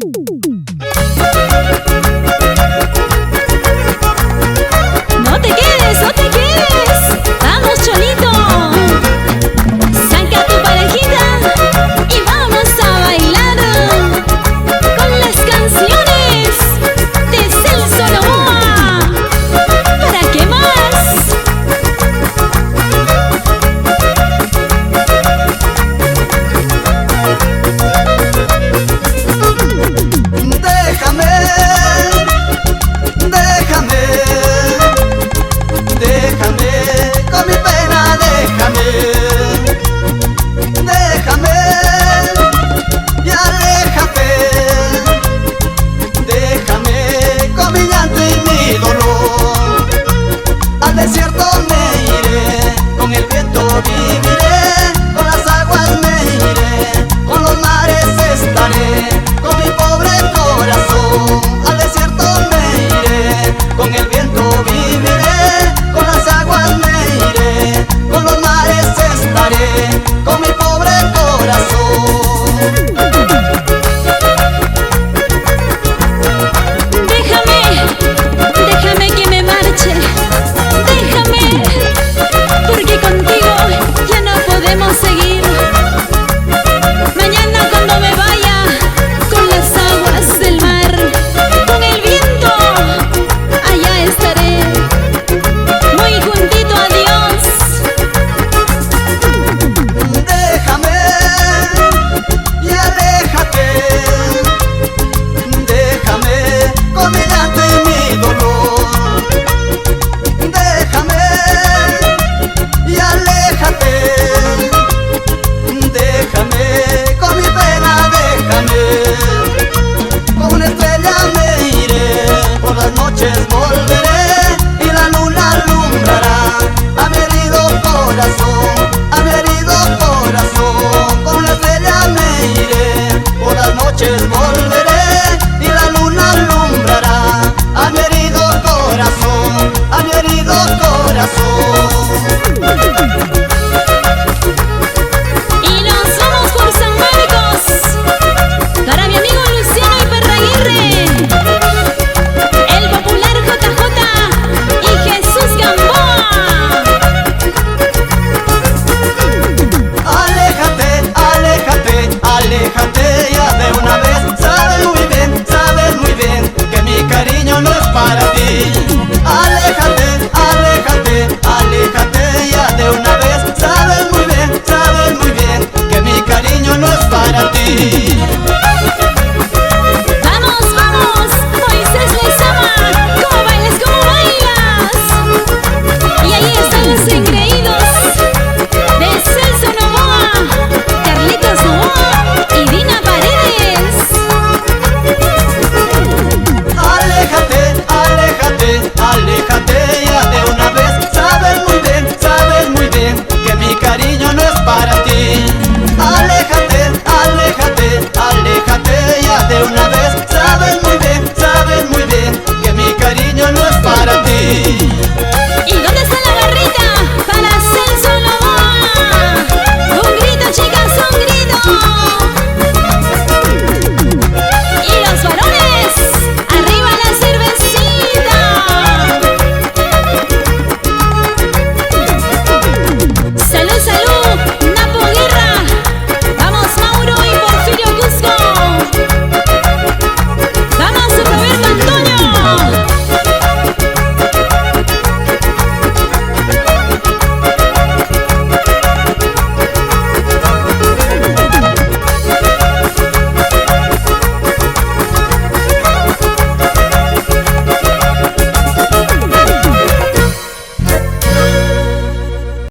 No te quedes, no te quedes. Vamos, Cholito. Saca tu parejita y vamos a bailar con las canciones de Celso Novoa. ¿Para qué más? Déjame, déjame, déjame, con mi pena déjame, déjame y aléjate, déjame con mi llanto y mi dolor. Al desierto me iré, con el viento viviré, con las aguas me iré, con los mares estaré, con mi pobre corazón. Al desierto me iré, con el viento viviré, con las aguas me iré, con los mares estaré, con mi pobre corazón. Déjame que me marche. Déjame, porque contigo ya no podemos seguir. Mañana cuando me vaya con las aguas del mar, con el viento, allá estaré, muy juntito a Dios. Déjame y aléjate, déjame con mi llanto y mi dolor. Déjame y aléjate, déjame con mi pena déjame. Como una estrella me iré, por las noches volveré y la luna alumbrará a mi herido corazón, a mi herido corazón. Como una estrella me iré, por las noches volveré